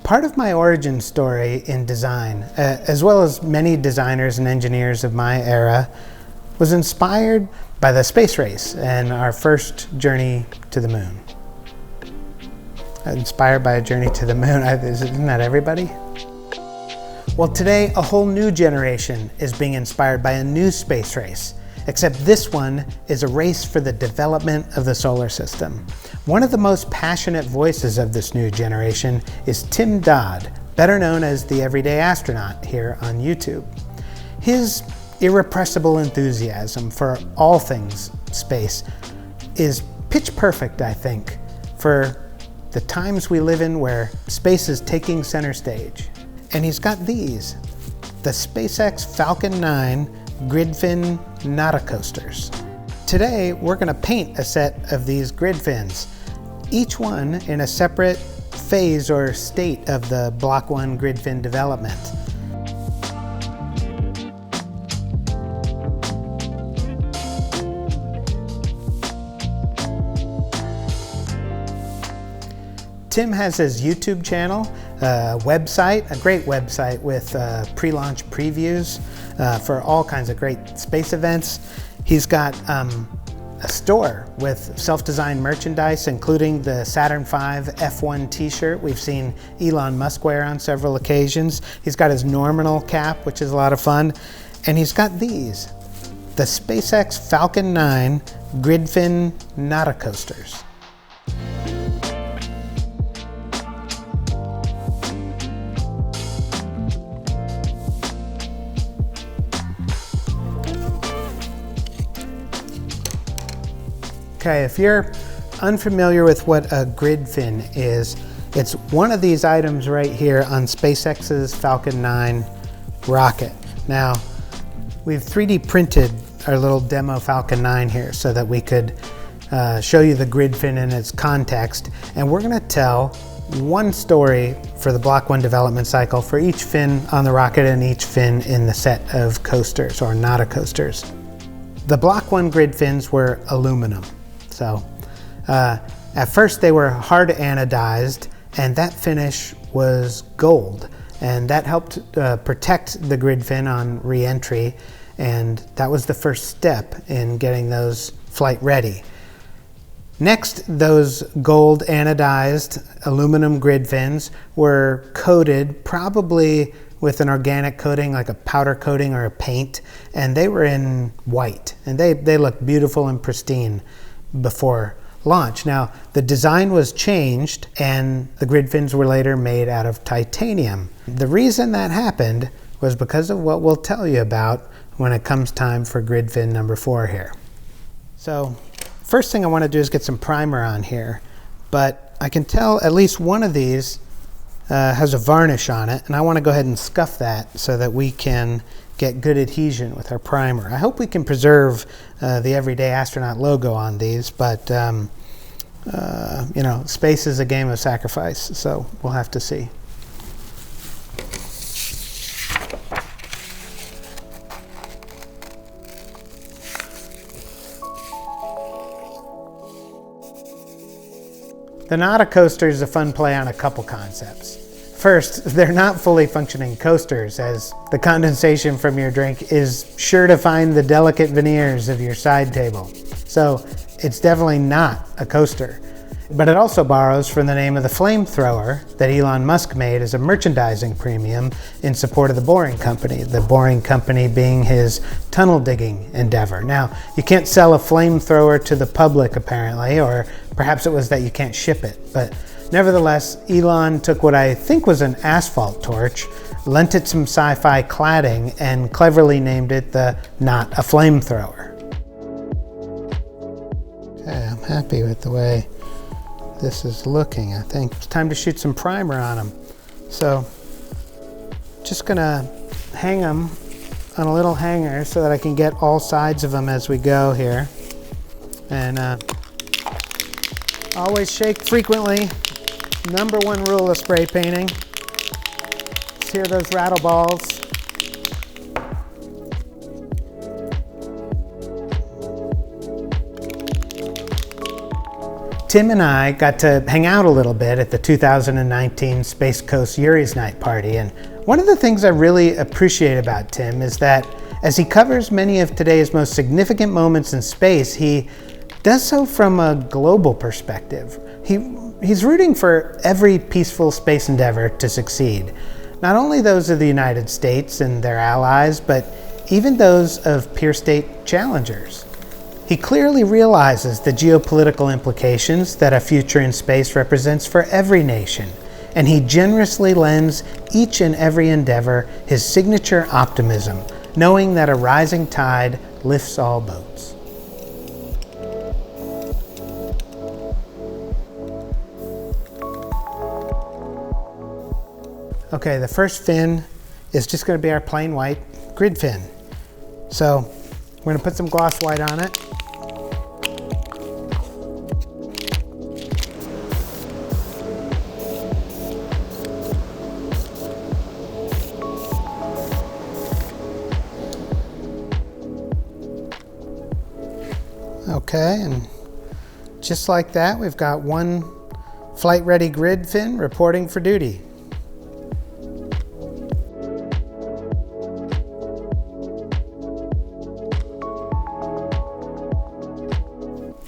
Part of my origin story in design, as well as many designers and engineers of my era, was inspired by the space race and our first journey to the moon. Inspired by a journey to the moon, isn't that everybody? Well, today a whole new generation is being inspired by a new space race, except this one is a race for the development of the solar system. One of the most passionate voices of this new generation is Tim Dodd, better known as the Everyday Astronaut here on YouTube. His irrepressible enthusiasm for all things space is pitch perfect, I think, for the times we live in where space is taking center stage. And he's got these, the SpaceX Falcon 9 grid fin Nautica-coasters. Today, we're going to paint a set of these grid fins, each one in a separate phase or state of the Block 1 grid fin development. Tim has his YouTube channel, website, a great website with pre-launch previews for all kinds of great space events. He's got a store with self-designed merchandise, including the Saturn V F1 t-shirt we've seen Elon Musk wear on several occasions. He's got his Norminal cap, which is a lot of fun. And he's got these, the SpaceX Falcon 9 grid fin Nautica-coasters. Okay, if you're unfamiliar with what a grid fin is, it's one of these items right here on SpaceX's Falcon 9 rocket. Now, we've 3D printed our little demo Falcon 9 here so that we could show you the grid fin in its context. And we're gonna tell one story for the Block 1 development cycle for each fin on the rocket and each fin in the set of coasters or Nautica-coasters. The Block 1 grid fins were aluminum. So at first they were hard anodized, and that finish was gold, and that helped protect the grid fin on re-entry, and that was the first step in getting those flight ready. Next, those gold anodized aluminum grid fins were coated, probably with an organic coating like a powder coating or a paint, and they were in white, and they looked beautiful and pristine before launch. Now, the design was changed and the grid fins were later made out of titanium. The reason that happened was because of what we'll tell you about when it comes time for grid fin number 4 here. So, first thing I want to do is get some primer on here, but I can tell at least one of these has a varnish on it, and I want to go ahead and scuff that so that we can get good adhesion with our primer. I hope we can preserve the Everyday Astronaut logo on these, but you know, space is a game of sacrifice, so we'll have to see. The Nautica-coaster is a fun play on a couple concepts. First, they're not fully functioning coasters, as the condensation from your drink is sure to find the delicate veneers of your side table. So it's definitely not a coaster. But it also borrows from the name of the flamethrower that Elon Musk made as a merchandising premium in support of the Boring Company, the Boring Company being his tunnel digging endeavor. Now, you can't sell a flamethrower to the public apparently, or perhaps it was that you can't ship it, but nevertheless, Elon took what I think was an asphalt torch, lent it some sci-fi cladding, and cleverly named it the Not a Flamethrower. Okay, I'm happy with the way this is looking. I think it's time to shoot some primer on them. So, just gonna hang them on a little hanger so that I can get all sides of them as we go here. And always shake frequently. Number 1 rule of spray painting. Let's hear those rattle balls. Tim and I got to hang out a little bit at the 2019 Space Coast Yuri's Night Party, and one of the things I really appreciate about Tim is that as he covers many of today's most significant moments in space, he does so from a global perspective. He's rooting for every peaceful space endeavor to succeed, not only those of the United States and their allies, but even those of peer state challengers. He clearly realizes the geopolitical implications that a future in space represents for every nation, and he generously lends each and every endeavor his signature optimism, knowing that a rising tide lifts all boats. Okay, the first fin is just going to be our plain white grid fin. So we're going to put some gloss white on it. Okay, and just like that, we've got one flight-ready grid fin reporting for duty.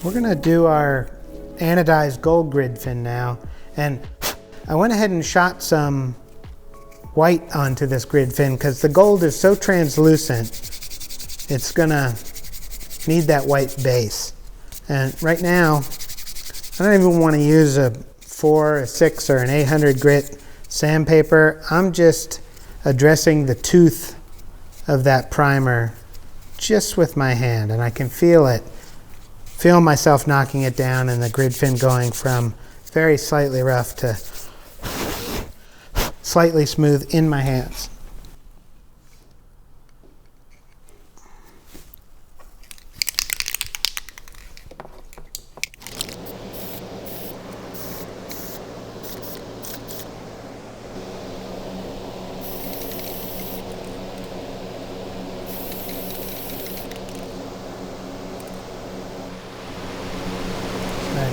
We're going to do our anodized gold grid fin now, and I went ahead and shot some white onto this grid fin because the gold is so translucent, it's going to need that white base. And right now, I don't even want to use a 4, a 6, or an 800 grit sandpaper. I'm just addressing the tooth of that primer just with my hand, and I can feel it. Feel myself knocking it down and the grid fin going from very slightly rough to slightly smooth in my hands.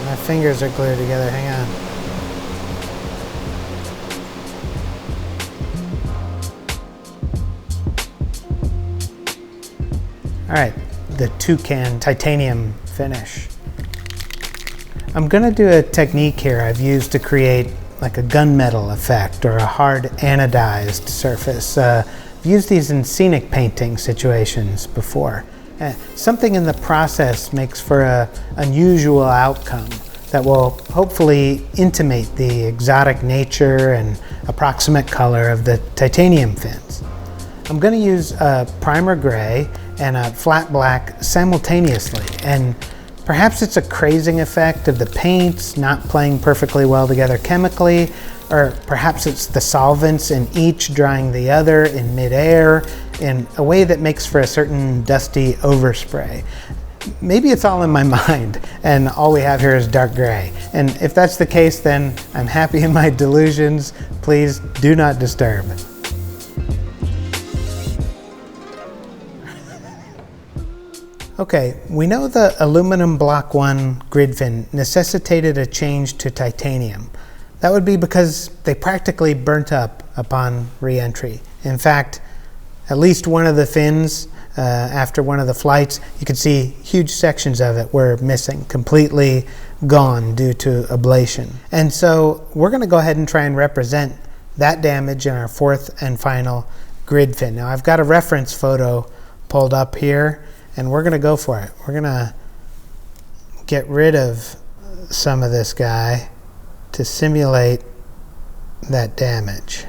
My fingers are glued together, hang on. All right, the toucan titanium finish. I'm gonna do a technique here I've used to create like a gunmetal effect or a hard anodized surface. I've used these in scenic painting situations before. Something in the process makes for an unusual outcome that will hopefully intimate the exotic nature and approximate color of the titanium fins. I'm going to use a primer gray and a flat black simultaneously, and perhaps it's a crazing effect of the paints not playing perfectly well together chemically, or perhaps it's the solvents in each drying the other in midair in a way that makes for a certain dusty overspray. Maybe it's all in my mind and all we have here is dark gray. And if that's the case, then I'm happy in my delusions. Please do not disturb. Okay, we know the aluminum block 1 grid fin necessitated a change to titanium. That would be because they practically burnt up upon re-entry. In fact, at least one of the fins after one of the flights, you could see huge sections of it were missing, completely gone due to ablation. And so we're going to go ahead and try and represent that damage in our fourth and final grid fin. Now I've got a reference photo pulled up here, and we're going to go for it. We're going to get rid of some of this guy to simulate that damage.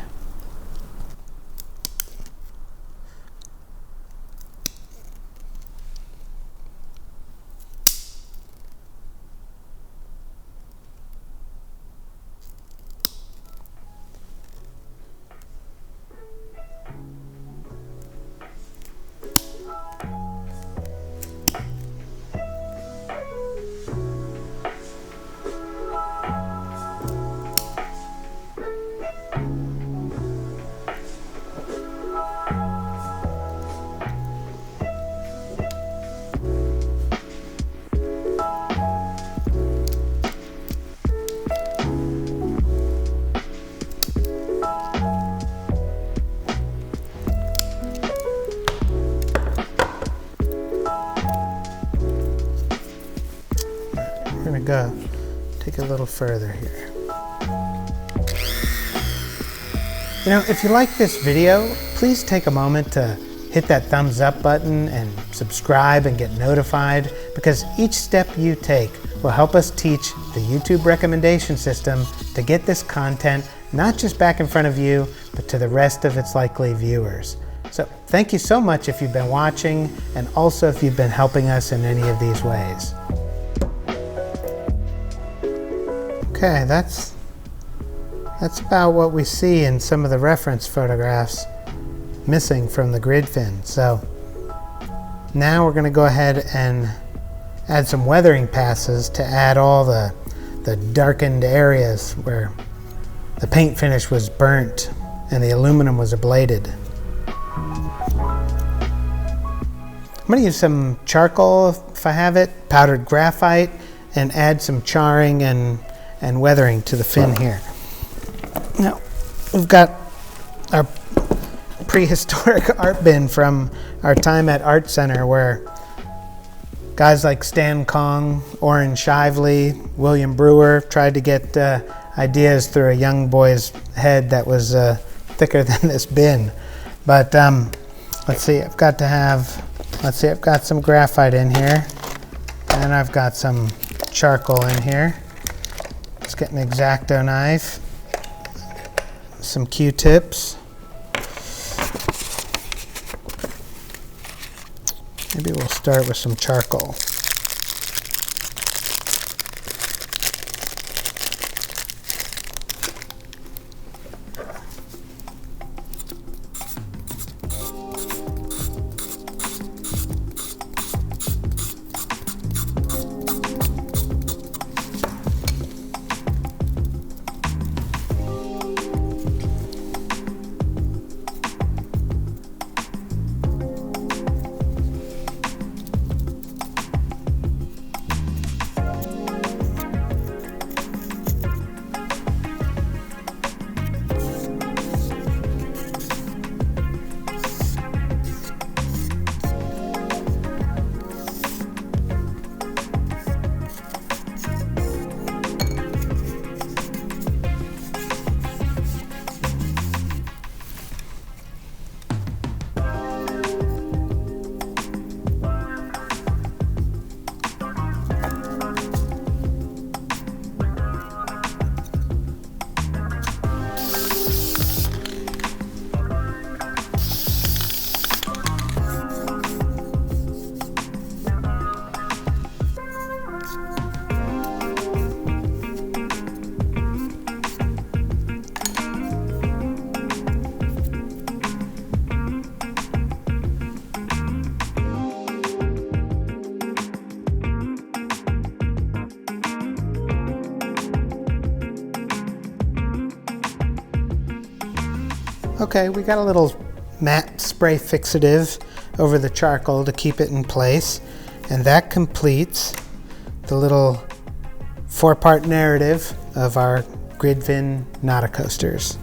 go take it a little further here. You know, if you like this video, please take a moment to hit that thumbs up button and subscribe and get notified, because each step you take will help us teach the YouTube recommendation system to get this content not just back in front of you, but to the rest of its likely viewers. So thank you so much if you've been watching, and also if you've been helping us in any of these ways. Okay, that's about what we see in some of the reference photographs missing from the grid fin. So now we're going to go ahead and add some weathering passes to add all the darkened areas where the paint finish was burnt and the aluminum was ablated. I'm going to use some charcoal if I have it, powdered graphite, and add some charring and weathering to the fin here. Now, we've got our prehistoric art bin from our time at Art Center, where guys like Stan Kong, Orrin Shively, William Brewer tried to get ideas through a young boy's head that was thicker than this bin. But let's see, I've got some graphite in here, and I've got some charcoal in here. Let's get an X-Acto knife, some Q-tips. Maybe we'll start with some charcoal. Okay, we got a little matte spray fixative over the charcoal to keep it in place, and that completes the little 4-part narrative of our grid fin Nauticoasters.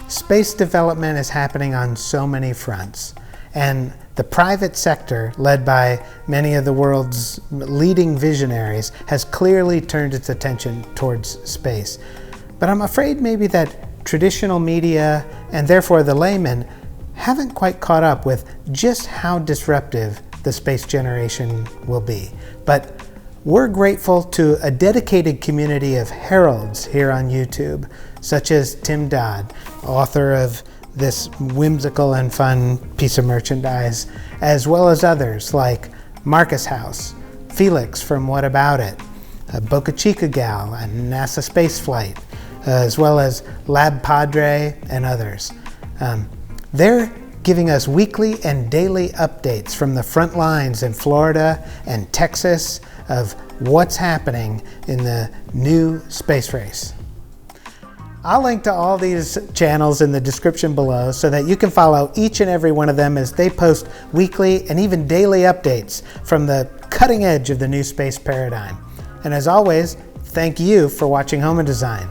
Space development is happening on so many fronts, and the private sector, led by many of the world's leading visionaries, has clearly turned its attention towards space. But I'm afraid maybe that traditional media, and therefore the layman, haven't quite caught up with just how disruptive the space generation will be. But we're grateful to a dedicated community of heralds here on YouTube, such as Tim Dodd, author of this whimsical and fun piece of merchandise, as well as others like Marcus House, Felix from What About It, Boca Chica Gal and NASA Spaceflight, as well as Lab Padre and others. They're giving us weekly and daily updates from the front lines in Florida and Texas of what's happening in the new space race. I'll link to all these channels in the description below so that you can follow each and every one of them as they post weekly and even daily updates from the cutting edge of the new space paradigm. And as always, thank you for watching Hohman Design.